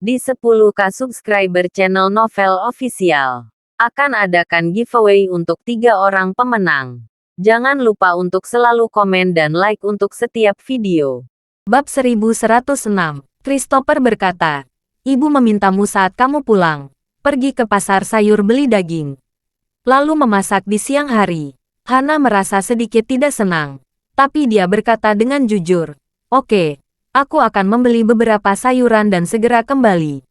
Di 10K subscriber channel Novel Official, akan adakan giveaway untuk 3 orang pemenang. Jangan lupa untuk selalu komen dan like untuk setiap video. Bab 1106, Christopher berkata, "Ibu memintamu saat kamu pulang, pergi ke pasar sayur beli daging, lalu memasak di siang hari." Hana merasa sedikit tidak senang, tapi dia berkata dengan jujur, "Oke, aku akan membeli beberapa sayuran dan segera kembali."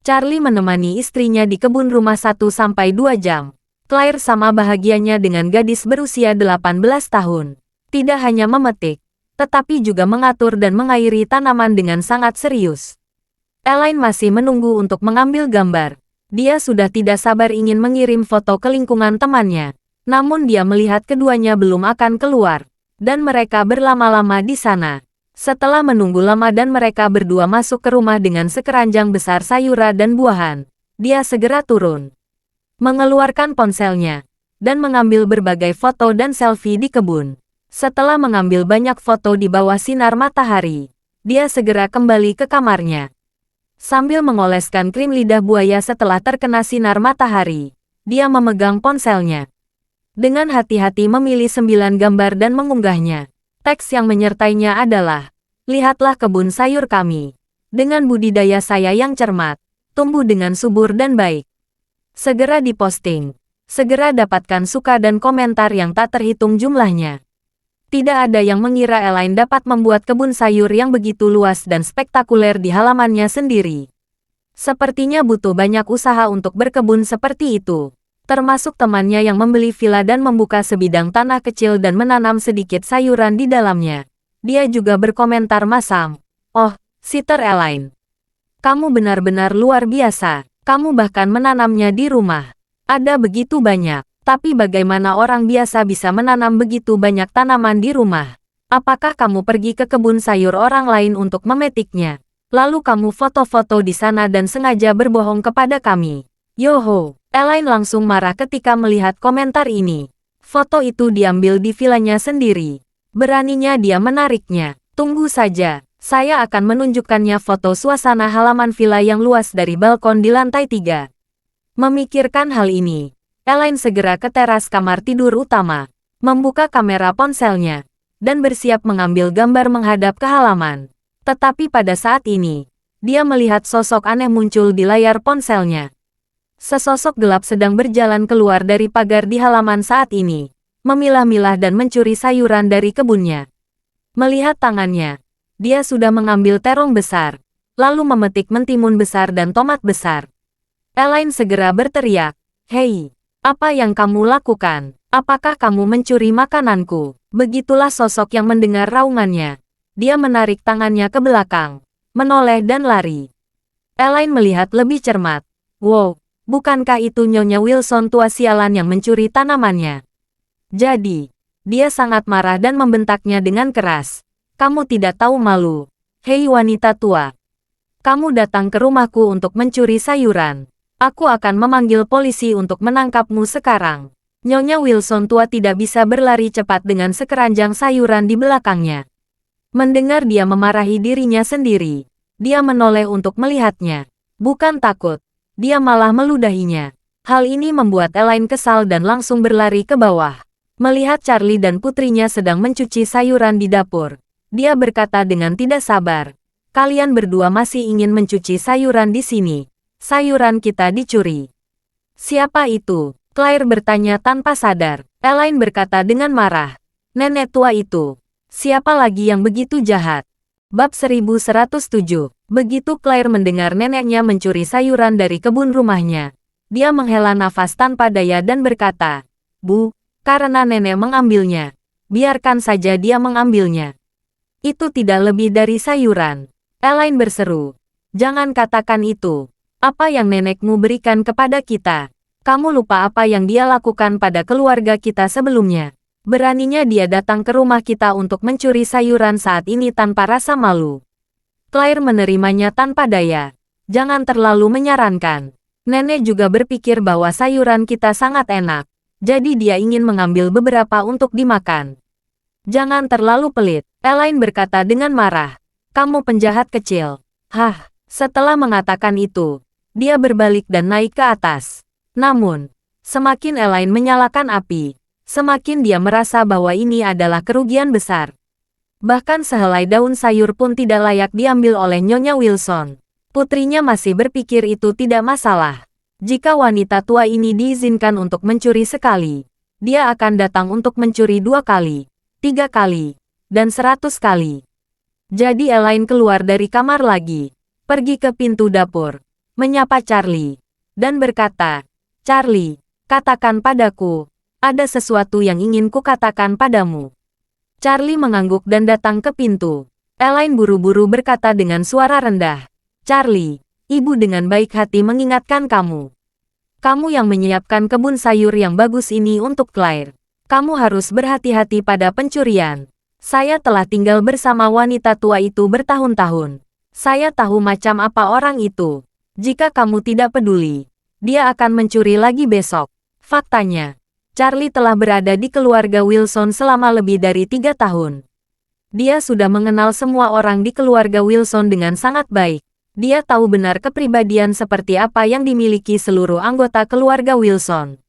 Charlie menemani istrinya di kebun rumah 1-2 jam. Claire sama bahagianya dengan gadis berusia 18 tahun. Tidak hanya memetik, tetapi juga mengatur dan mengairi tanaman dengan sangat serius. Elaine masih menunggu untuk mengambil gambar. Dia sudah tidak sabar ingin mengirim foto ke lingkungan temannya. Namun dia melihat keduanya belum akan keluar, dan mereka berlama-lama di sana. Setelah menunggu lama dan mereka berdua masuk ke rumah dengan sekeranjang besar sayuran dan buahan, dia segera turun, mengeluarkan ponselnya, dan mengambil berbagai foto dan selfie di kebun. Setelah mengambil banyak foto di bawah sinar matahari, dia segera kembali ke kamarnya. Sambil mengoleskan krim lidah buaya setelah terkena sinar matahari, dia memegang ponselnya. Dengan hati-hati memilih 9 gambar dan mengunggahnya. Teks yang menyertainya adalah, "Lihatlah kebun sayur kami. Dengan budidaya saya yang cermat, tumbuh dengan subur dan baik." Segera diposting. Segera dapatkan suka dan komentar yang tak terhitung jumlahnya. Tidak ada yang mengira Elaine dapat membuat kebun sayur yang begitu luas dan spektakuler di halamannya sendiri. Sepertinya butuh banyak usaha untuk berkebun seperti itu. Termasuk temannya yang membeli villa dan membuka sebidang tanah kecil dan menanam sedikit sayuran di dalamnya. Dia juga berkomentar masam, "Oh, Sister Elaine, kamu benar-benar luar biasa. Kamu bahkan menanamnya di rumah. Ada begitu banyak. Tapi bagaimana orang biasa bisa menanam begitu banyak tanaman di rumah? Apakah kamu pergi ke kebun sayur orang lain untuk memetiknya? Lalu kamu foto-foto di sana dan sengaja berbohong kepada kami?" Yoho! Elaine langsung marah ketika melihat komentar ini. Foto itu diambil di villanya sendiri. Beraninya dia menariknya. Tunggu saja, saya akan menunjukkannya foto suasana halaman villa yang luas dari balkon di lantai 3. Memikirkan hal ini, Elaine segera ke teras kamar tidur utama, membuka kamera ponselnya, dan bersiap mengambil gambar menghadap ke halaman. Tetapi pada saat ini, dia melihat sosok aneh muncul di layar ponselnya. Sesosok gelap sedang berjalan keluar dari pagar di halaman saat ini, memilah-milah dan mencuri sayuran dari kebunnya. Melihat tangannya, dia sudah mengambil terong besar, lalu memetik mentimun besar dan tomat besar. Elaine segera berteriak, "Hei, apa yang kamu lakukan? Apakah kamu mencuri makananku?" Begitulah sosok yang mendengar raungannya. Dia menarik tangannya ke belakang, menoleh dan lari. Elaine melihat lebih cermat. Wow! Bukankah itu Nyonya Wilson tua sialan yang mencuri tanamannya? Jadi, dia sangat marah dan membentaknya dengan keras. "Kamu tidak tahu malu. Hei wanita tua. Kamu datang ke rumahku untuk mencuri sayuran. Aku akan memanggil polisi untuk menangkapmu sekarang." Nyonya Wilson tua tidak bisa berlari cepat dengan sekeranjang sayuran di belakangnya. Mendengar dia memarahi dirinya sendiri, dia menoleh untuk melihatnya. Bukan takut. Dia malah meludahinya. Hal ini membuat Elaine kesal dan langsung berlari ke bawah. Melihat Charlie dan putrinya sedang mencuci sayuran di dapur, dia berkata dengan tidak sabar, "Kalian berdua masih ingin mencuci sayuran di sini. Sayuran kita dicuri." "Siapa itu?" Claire bertanya tanpa sadar. Elaine berkata dengan marah, "Nenek tua itu. Siapa lagi yang begitu jahat?" Bab 1107. Begitu Claire mendengar neneknya mencuri sayuran dari kebun rumahnya, dia menghela nafas tanpa daya dan berkata, "Bu, karena nenek mengambilnya, biarkan saja dia mengambilnya. Itu tidak lebih dari sayuran." Elaine berseru, "Jangan katakan itu. Apa yang nenekmu berikan kepada kita? Kamu lupa apa yang dia lakukan pada keluarga kita sebelumnya? Beraninya dia datang ke rumah kita untuk mencuri sayuran saat ini tanpa rasa malu." Claire menerimanya tanpa daya. "Jangan terlalu menyarankan. Nenek juga berpikir bahwa sayuran kita sangat enak, jadi dia ingin mengambil beberapa untuk dimakan. Jangan terlalu pelit." Elaine berkata dengan marah, "Kamu penjahat kecil." "Hah, Setelah mengatakan itu, dia berbalik dan naik ke atas. Namun, semakin Elaine menyalakan api, semakin dia merasa bahwa ini adalah kerugian besar. Bahkan sehelai daun sayur pun tidak layak diambil oleh Nyonya Wilson. Putrinya masih berpikir itu tidak masalah. Jika wanita tua ini diizinkan untuk mencuri sekali, dia akan datang untuk mencuri 2 kali, 3 kali, dan 100 kali. Jadi Elaine keluar dari kamar lagi, pergi ke pintu dapur, menyapa Charlie, dan berkata, "Charlie, katakan padaku, ada sesuatu yang ingin kukatakan padamu." Charlie mengangguk dan datang ke pintu. Elaine buru-buru berkata dengan suara rendah, "Charlie, ibu dengan baik hati mengingatkan kamu. Kamu yang menyiapkan kebun sayur yang bagus ini untuk Claire. Kamu harus berhati-hati pada pencurian. Saya telah tinggal bersama wanita tua itu bertahun-tahun. Saya tahu macam apa orang itu. Jika kamu tidak peduli, dia akan mencuri lagi besok." Faktanya, Charlie telah berada di keluarga Wilson selama lebih dari 3 tahun. Dia sudah mengenal semua orang di keluarga Wilson dengan sangat baik. Dia tahu benar kepribadian seperti apa yang dimiliki seluruh anggota keluarga Wilson.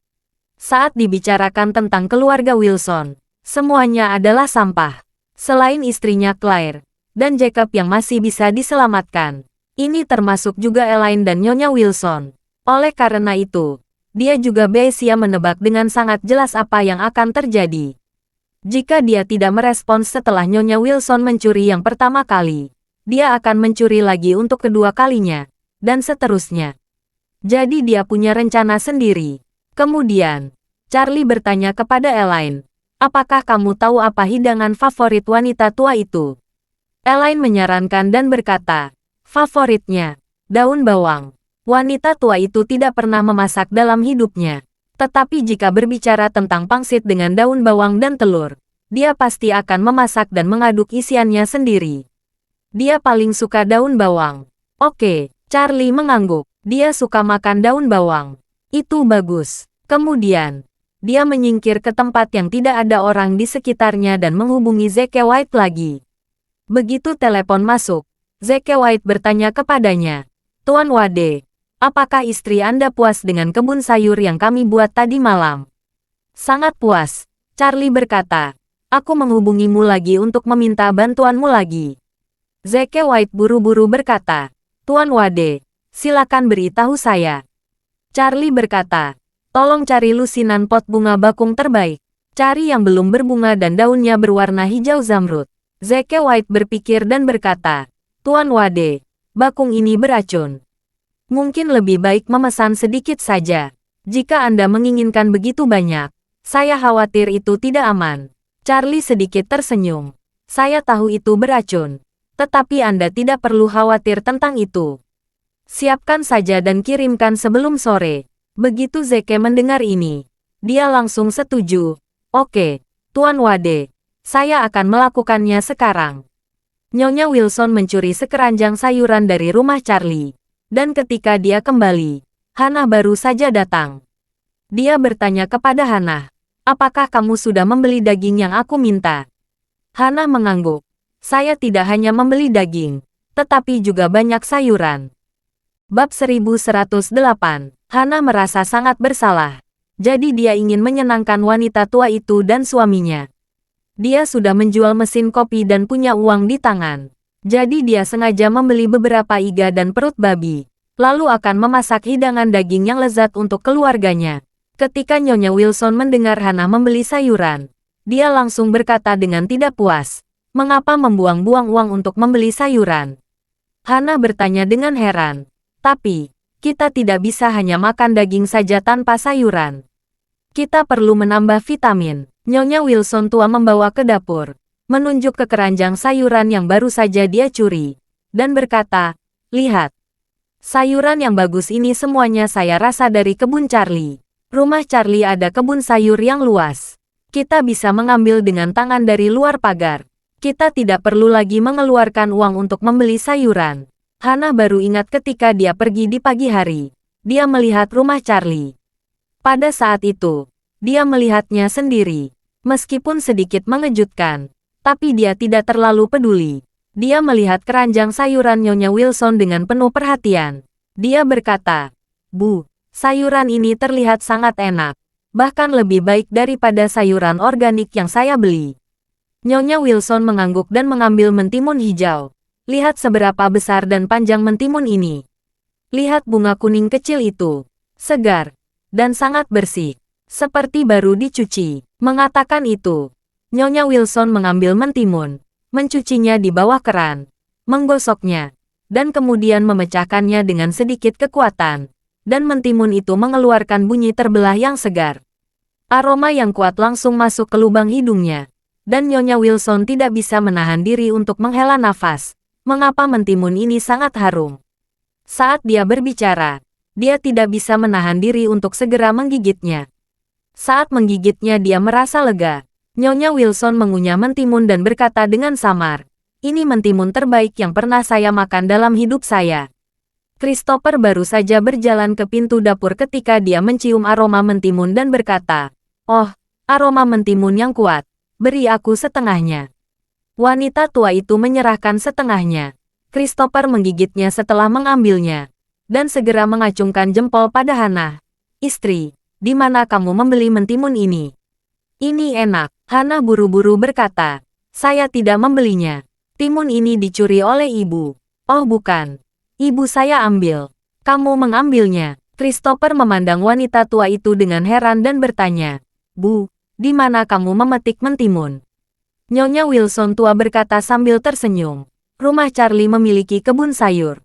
Saat dibicarakan tentang keluarga Wilson, semuanya adalah sampah. Selain istrinya Claire dan Jacob yang masih bisa diselamatkan. Ini termasuk juga Elaine dan Nyonya Wilson. Oleh karena itu, dia juga bisa menebak dengan sangat jelas apa yang akan terjadi. Jika dia tidak merespons setelah Nyonya Wilson mencuri yang pertama kali, dia akan mencuri lagi untuk kedua kalinya, dan seterusnya. Jadi dia punya rencana sendiri. Kemudian, Charlie bertanya kepada Elaine, "Apakah kamu tahu apa hidangan favorit wanita tua itu?" Elaine menyarankan dan berkata, "Favoritnya, daun bawang." Wanita tua itu tidak pernah memasak dalam hidupnya. Tetapi jika berbicara tentang pangsit dengan daun bawang dan telur, dia pasti akan memasak dan mengaduk isiannya sendiri. Dia paling suka daun bawang. Oke, Charlie mengangguk. Dia suka makan daun bawang. Itu bagus. Kemudian, dia menyingkir ke tempat yang tidak ada orang di sekitarnya dan menghubungi Zeke White lagi. Begitu telepon masuk, Zeke White bertanya kepadanya, "Tuan Wade, apakah istri Anda puas dengan kebun sayur yang kami buat tadi malam?" "Sangat puas," Charlie berkata. "Aku menghubungimu lagi untuk meminta bantuanmu lagi." Zeke White buru-buru berkata, "Tuan Wade, silakan beritahu saya." Charlie berkata, "Tolong cari lusinan pot bunga bakung terbaik. Cari yang belum berbunga dan daunnya berwarna hijau zamrud." Zeke White berpikir dan berkata, "Tuan Wade, bakung ini beracun. Mungkin lebih baik memesan sedikit saja. Jika Anda menginginkan begitu banyak, saya khawatir itu tidak aman." Charlie sedikit tersenyum. "Saya tahu itu beracun. Tetapi Anda tidak perlu khawatir tentang itu. Siapkan saja dan kirimkan sebelum sore." Begitu Zeke mendengar ini, dia langsung setuju. "Oke, Tuan Wade, saya akan melakukannya sekarang." Nyonya Wilson mencuri sekeranjang sayuran dari rumah Charlie. Dan ketika dia kembali, Hannah baru saja datang. Dia bertanya kepada Hannah, "Apakah kamu sudah membeli daging yang aku minta?" Hannah mengangguk. "Saya tidak hanya membeli daging, tetapi juga banyak sayuran." Bab 1108, Hannah merasa sangat bersalah. Jadi dia ingin menyenangkan wanita tua itu dan suaminya. Dia sudah menjual mesin kopi dan punya uang di tangan. Jadi dia sengaja membeli beberapa iga dan perut babi, lalu akan memasak hidangan daging yang lezat untuk keluarganya. Ketika Nyonya Wilson mendengar Hannah membeli sayuran, dia langsung berkata dengan tidak puas, "Mengapa membuang-buang uang untuk membeli sayuran?" Hannah bertanya dengan heran, "Tapi, kita tidak bisa hanya makan daging saja tanpa sayuran. Kita perlu menambah vitamin." Nyonya Wilson tua membawa ke dapur, menunjuk ke keranjang sayuran yang baru saja dia curi, dan berkata, "Lihat. Sayuran yang bagus ini semuanya saya rasa dari kebun Charlie. Rumah Charlie ada kebun sayur yang luas. Kita bisa mengambil dengan tangan dari luar pagar. Kita tidak perlu lagi mengeluarkan uang untuk membeli sayuran." Hannah baru ingat ketika dia pergi di pagi hari. Dia melihat rumah Charlie. Pada saat itu, dia melihatnya sendiri. Meskipun sedikit mengejutkan, tapi dia tidak terlalu peduli. Dia melihat keranjang sayuran Nyonya Wilson dengan penuh perhatian. Dia berkata, "Bu, sayuran ini terlihat sangat enak. Bahkan lebih baik daripada sayuran organik yang saya beli." Nyonya Wilson mengangguk dan mengambil mentimun hijau. Lihat seberapa besar dan panjang mentimun ini. Lihat bunga kuning kecil itu. Segar. Dan sangat bersih. Seperti baru dicuci. Mengatakan itu, Nyonya Wilson mengambil mentimun, mencucinya di bawah keran, menggosoknya, dan kemudian memecahkannya dengan sedikit kekuatan. Dan mentimun itu mengeluarkan bunyi terbelah yang segar. Aroma yang kuat langsung masuk ke lubang hidungnya. Dan Nyonya Wilson tidak bisa menahan diri untuk menghela nafas. Mengapa mentimun ini sangat harum? Saat dia berbicara, dia tidak bisa menahan diri untuk segera menggigitnya. Saat menggigitnya dia merasa lega. Nyonya Wilson mengunyah mentimun dan berkata dengan samar, "Ini mentimun terbaik yang pernah saya makan dalam hidup saya." Christopher baru saja berjalan ke pintu dapur ketika dia mencium aroma mentimun dan berkata, "Oh, aroma mentimun yang kuat. Beri aku setengahnya." Wanita tua itu menyerahkan setengahnya. Christopher menggigitnya setelah mengambilnya, dan segera mengacungkan jempol pada Hannah. "Istri, di mana kamu membeli mentimun ini?" "Ini enak," Hannah buru-buru berkata. "Saya tidak membelinya. Timun ini dicuri oleh ibu." "Oh bukan. Ibu saya ambil." "Kamu mengambilnya?" Christopher memandang wanita tua itu dengan heran dan bertanya, "Bu, di mana kamu memetik mentimun?" Nyonya Wilson tua berkata sambil tersenyum, "Rumah Charlie memiliki kebun sayur.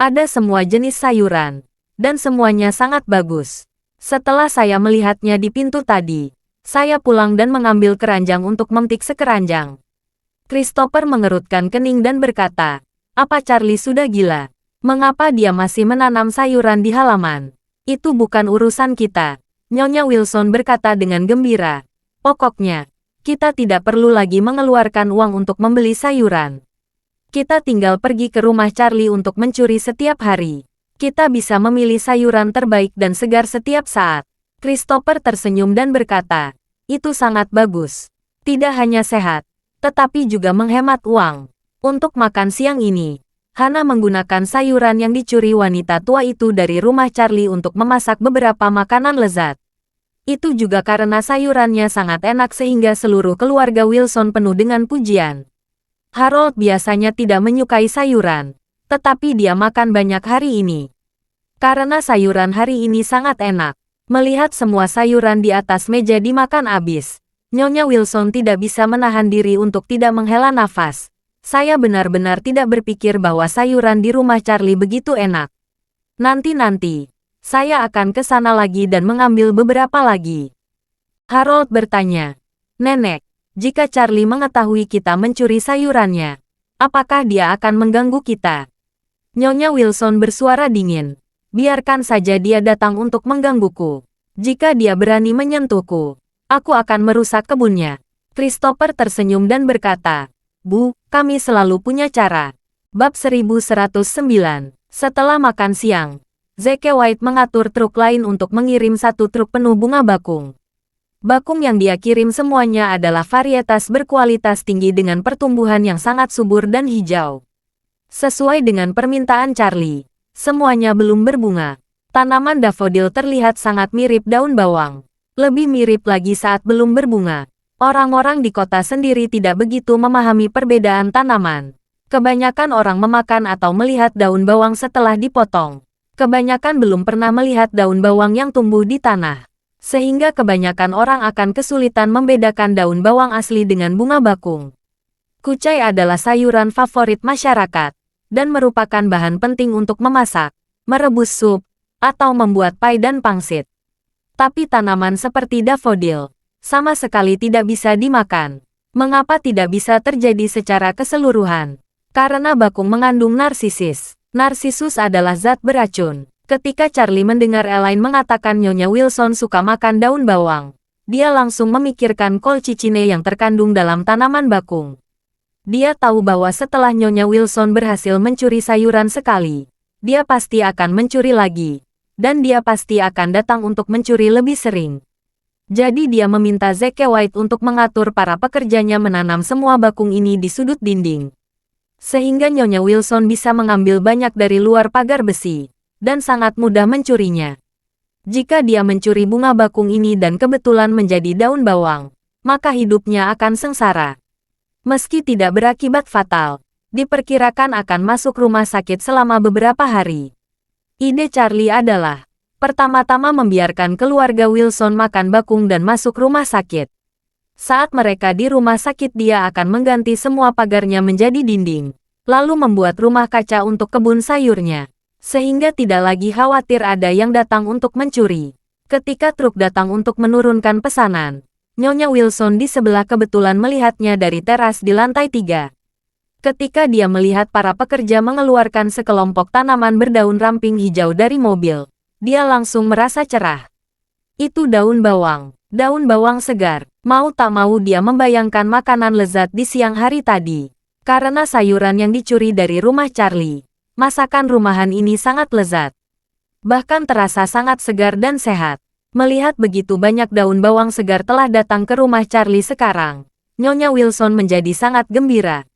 Ada semua jenis sayuran, dan semuanya sangat bagus. Setelah saya melihatnya di pintu tadi, saya pulang dan mengambil keranjang untuk memetik sekeranjang." Christopher mengerutkan kening dan berkata, "Apa Charlie sudah gila? Mengapa dia masih menanam sayuran di halaman? Itu bukan urusan kita." Nyonya Wilson berkata dengan gembira, "Pokoknya, kita tidak perlu lagi mengeluarkan uang untuk membeli sayuran. Kita tinggal pergi ke rumah Charlie untuk mencuri setiap hari. Kita bisa memilih sayuran terbaik dan segar setiap saat." Christopher tersenyum dan berkata, "Itu sangat bagus. Tidak hanya sehat, tetapi juga menghemat uang." Untuk makan siang ini, Hannah menggunakan sayuran yang dicuri wanita tua itu dari rumah Charlie untuk memasak beberapa makanan lezat. Itu juga karena sayurannya sangat enak sehingga seluruh keluarga Wilson penuh dengan pujian. Harold biasanya tidak menyukai sayuran, tetapi dia makan banyak hari ini. Karena sayuran hari ini sangat enak. Melihat semua sayuran di atas meja dimakan habis, Nyonya Wilson tidak bisa menahan diri untuk tidak menghela nafas. "Saya benar-benar tidak berpikir bahwa sayuran di rumah Charlie begitu enak. Nanti-nanti, saya akan ke sana lagi dan mengambil beberapa lagi." Harold bertanya, "Nenek, jika Charlie mengetahui kita mencuri sayurannya, apakah dia akan mengganggu kita?" Nyonya Wilson bersuara dingin, "Biarkan saja dia datang untuk menggangguku. Jika dia berani menyentuhku, aku akan merusak kebunnya." Christopher tersenyum dan berkata, "Bu, kami selalu punya cara." Bab 1109. Setelah makan siang, Zeke White mengatur truk lain untuk mengirim satu truk penuh bunga bakung. Bakung yang dia kirim semuanya adalah varietas berkualitas tinggi dengan pertumbuhan yang sangat subur dan hijau. Sesuai dengan permintaan Charlie, semuanya belum berbunga. Tanaman dafodil terlihat sangat mirip daun bawang. Lebih mirip lagi saat belum berbunga. Orang-orang di kota sendiri tidak begitu memahami perbedaan tanaman. Kebanyakan orang memakan atau melihat daun bawang setelah dipotong. Kebanyakan belum pernah melihat daun bawang yang tumbuh di tanah. Sehingga kebanyakan orang akan kesulitan membedakan daun bawang asli dengan bunga bakung. Kucai adalah sayuran favorit masyarakat, dan merupakan bahan penting untuk memasak, merebus sup, atau membuat pai dan pangsit. Tapi tanaman seperti dafodil, sama sekali tidak bisa dimakan. Mengapa tidak bisa terjadi secara keseluruhan? Karena bakung mengandung narsisis. Narsisus adalah zat beracun. Ketika Charlie mendengar Elaine mengatakan Nyonya Wilson suka makan daun bawang, dia langsung memikirkan colchicine yang terkandung dalam tanaman bakung. Dia tahu bahwa setelah Nyonya Wilson berhasil mencuri sayuran sekali, dia pasti akan mencuri lagi. Dan dia pasti akan datang untuk mencuri lebih sering. Jadi dia meminta Zeke White untuk mengatur para pekerjanya menanam semua bakung ini di sudut dinding. sehingga Nyonya Wilson bisa mengambil banyak dari luar pagar besi, dan sangat mudah mencurinya. Jika dia mencuri bunga bakung ini dan kebetulan menjadi daun bawang, maka hidupnya akan sengsara. Meski tidak berakibat fatal, diperkirakan akan masuk rumah sakit selama beberapa hari. Ide Charlie adalah, pertama-tama membiarkan keluarga Wilson makan bakung dan masuk rumah sakit. Saat mereka di rumah sakit dia akan mengganti semua pagarnya menjadi dinding, lalu membuat rumah kaca untuk kebun sayurnya, sehingga tidak lagi khawatir ada yang datang untuk mencuri. Ketika truk datang untuk menurunkan pesanan, Nyonya Wilson di sebelah kebetulan melihatnya dari teras di lantai 3. Ketika dia melihat para pekerja mengeluarkan sekelompok tanaman berdaun ramping hijau dari mobil, dia langsung merasa cerah. Itu daun bawang segar. Mau tak mau dia membayangkan makanan lezat di siang hari tadi. Karena sayuran yang dicuri dari rumah Charlie, masakan rumahan ini sangat lezat. Bahkan terasa sangat segar dan sehat. Melihat begitu banyak daun bawang segar telah datang ke rumah Charlie sekarang, Nyonya Wilson menjadi sangat gembira.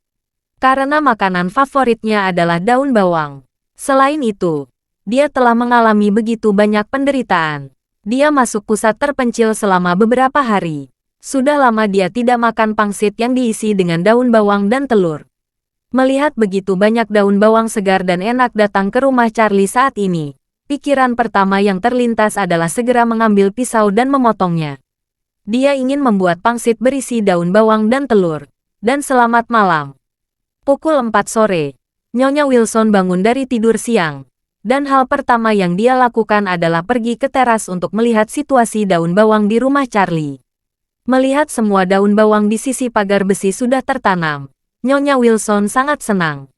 Karena makanan favoritnya adalah daun bawang. Selain itu, dia telah mengalami begitu banyak penderitaan. Dia masuk pusat terpencil selama beberapa hari. Sudah lama dia tidak makan pangsit yang diisi dengan daun bawang dan telur. Melihat begitu banyak daun bawang segar dan enak datang ke rumah Charlie saat ini, pikiran pertama yang terlintas adalah segera mengambil pisau dan memotongnya. Dia ingin membuat pangsit berisi daun bawang dan telur. Dan selamat malam. Pukul 4 sore, Nyonya Wilson bangun dari tidur siang. Dan hal pertama yang dia lakukan adalah pergi ke teras untuk melihat situasi daun bawang di rumah Charlie. Melihat semua daun bawang di sisi pagar besi sudah tertanam, Nyonya Wilson sangat senang.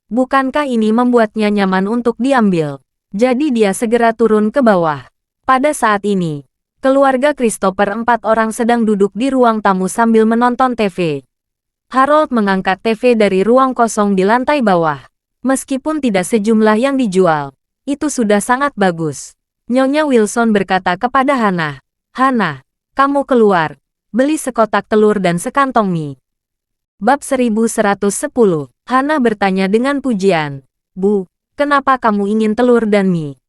Bukankah ini membuatnya nyaman untuk diambil? Jadi dia segera turun ke bawah. Pada saat ini, keluarga Christopher 4 orang sedang duduk di ruang tamu sambil menonton TV. Harold mengangkat TV dari ruang kosong di lantai bawah. Meskipun tidak sejumlah yang dijual, itu sudah sangat bagus. Nyonya Wilson berkata kepada Hannah, "Hannah, kamu keluar, beli sekotak telur dan sekantong mie." Bab 1110, Hannah bertanya dengan pujian, "Bu, kenapa kamu ingin telur dan mie?"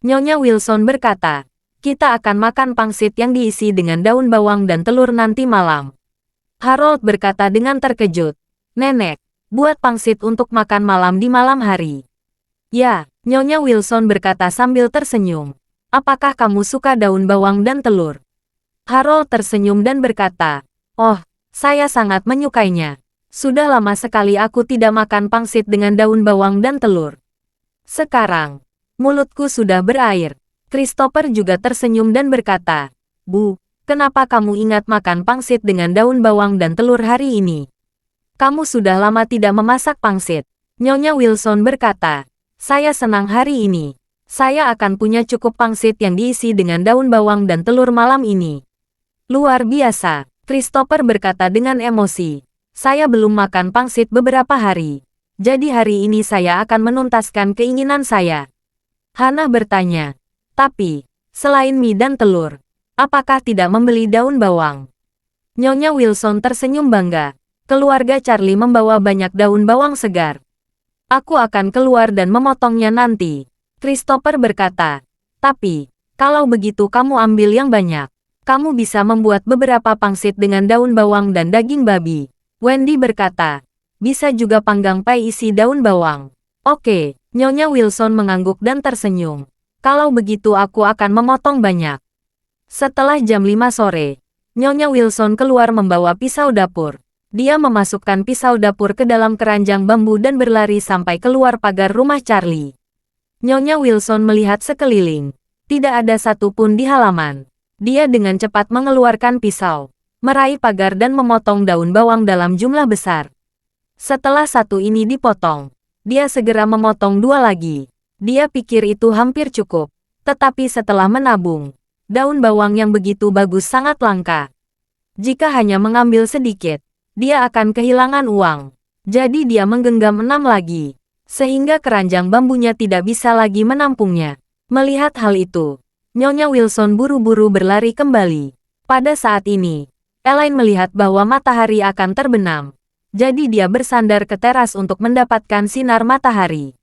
Nyonya Wilson berkata, "Kita akan makan pangsit yang diisi dengan daun bawang dan telur nanti malam." Harold berkata dengan terkejut, "Nenek, buat pangsit untuk makan malam di malam hari?" "Ya," Nyonya Wilson berkata sambil tersenyum. "Apakah kamu suka daun bawang dan telur?" Harold tersenyum dan berkata, "Oh, saya sangat menyukainya. Sudah lama sekali aku tidak makan pangsit dengan daun bawang dan telur. Sekarang, mulutku sudah berair." Christopher juga tersenyum dan berkata, "Bu, kenapa kamu ingat makan pangsit dengan daun bawang dan telur hari ini? Kamu sudah lama tidak memasak pangsit." Nyonya Wilson berkata, "Saya senang hari ini. Saya akan punya cukup pangsit yang diisi dengan daun bawang dan telur malam ini." "Luar biasa," Christopher berkata dengan emosi. "Saya belum makan pangsit beberapa hari. Jadi hari ini saya akan menuntaskan keinginan saya." Hannah bertanya, "Tapi, selain mie dan telur, apakah tidak membeli daun bawang?" Nyonya Wilson tersenyum bangga. "Keluarga Charlie membawa banyak daun bawang segar. Aku akan keluar dan memotongnya nanti." Christopher berkata, "Tapi, kalau begitu kamu ambil yang banyak. Kamu bisa membuat beberapa pangsit dengan daun bawang dan daging babi." Wendy berkata, "Bisa juga panggang pai isi daun bawang." "Oke," Nyonya Wilson mengangguk dan tersenyum. "Kalau begitu aku akan memotong banyak." Setelah jam 5 sore, Nyonya Wilson keluar membawa pisau dapur. Dia memasukkan pisau dapur ke dalam keranjang bambu dan berlari sampai keluar pagar rumah Charlie. Nyonya Wilson melihat sekeliling. Tidak ada satupun di halaman. Dia dengan cepat mengeluarkan pisau, meraih pagar dan memotong daun bawang dalam jumlah besar. Setelah satu ini dipotong, dia segera memotong dua lagi. Dia pikir itu hampir cukup. Tetapi setelah menabung, daun bawang yang begitu bagus sangat langka. Jika hanya mengambil sedikit, dia akan kehilangan uang. Jadi dia menggenggam 6 lagi, sehingga keranjang bambunya tidak bisa lagi menampungnya. Melihat hal itu, Nyonya Wilson buru-buru berlari kembali. Pada saat ini, Elaine melihat bahwa matahari akan terbenam. Jadi dia bersandar ke teras untuk mendapatkan sinar matahari.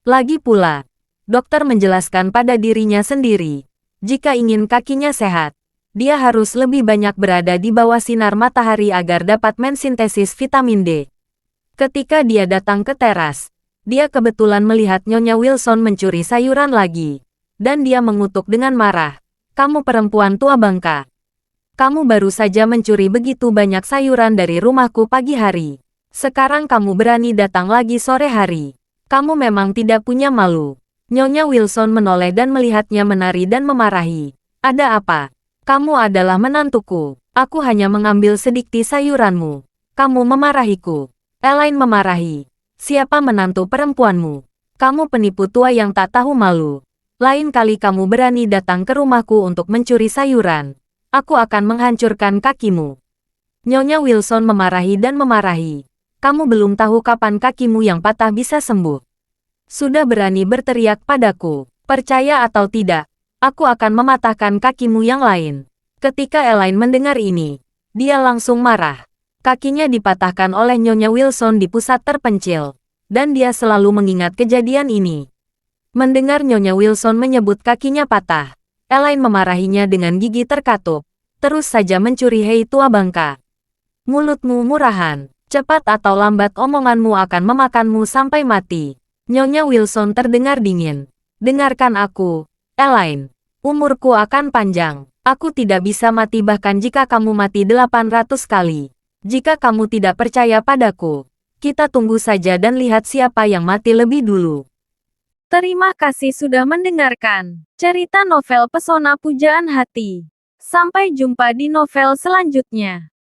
Lagi pula, dokter menjelaskan pada dirinya sendiri, jika ingin kakinya sehat, dia harus lebih banyak berada di bawah sinar matahari agar dapat mensintesis vitamin D. Ketika dia datang ke teras, dia kebetulan melihat Nyonya Wilson mencuri sayuran lagi. Dan dia mengutuk dengan marah. Kamu perempuan tua bangka. Kamu baru saja mencuri begitu banyak sayuran dari rumahku pagi hari. Sekarang kamu berani datang lagi sore hari. Kamu memang tidak punya malu. Nyonya Wilson menoleh dan melihatnya menari dan memarahi. Ada apa? Kamu adalah menantuku. Aku hanya mengambil sedikit sayuranmu. Kamu memarahiku. Elaine memarahi. Siapa menantu perempuanmu? Kamu penipu tua yang tak tahu malu. Lain kali kamu berani datang ke rumahku untuk mencuri sayuran. Aku akan menghancurkan kakimu. Nyonya Wilson memarahi dan memarahi. Kamu belum tahu kapan kakimu yang patah bisa sembuh. Sudah berani berteriak padaku. Percaya atau tidak, aku akan mematahkan kakimu yang lain. Ketika Elaine mendengar ini, dia langsung marah. Kakinya dipatahkan oleh Nyonya Wilson di pusat terpencil. Dan dia selalu mengingat kejadian ini. Mendengar Nyonya Wilson menyebut kakinya patah, Elaine memarahinya dengan gigi terkatup. Terus saja mencuri, hei tua bangka. Mulutmu murahan. Cepat atau lambat omonganmu akan memakanmu sampai mati. Nyonya Wilson terdengar dingin. Dengarkan aku, Elaine. Umurku akan panjang. Aku tidak bisa mati bahkan jika kamu mati 800 kali. Jika kamu tidak percaya padaku, kita tunggu saja dan lihat siapa yang mati lebih dulu. Terima kasih sudah mendengarkan cerita novel Pesona Pujaan Hati. Sampai jumpa di novel selanjutnya.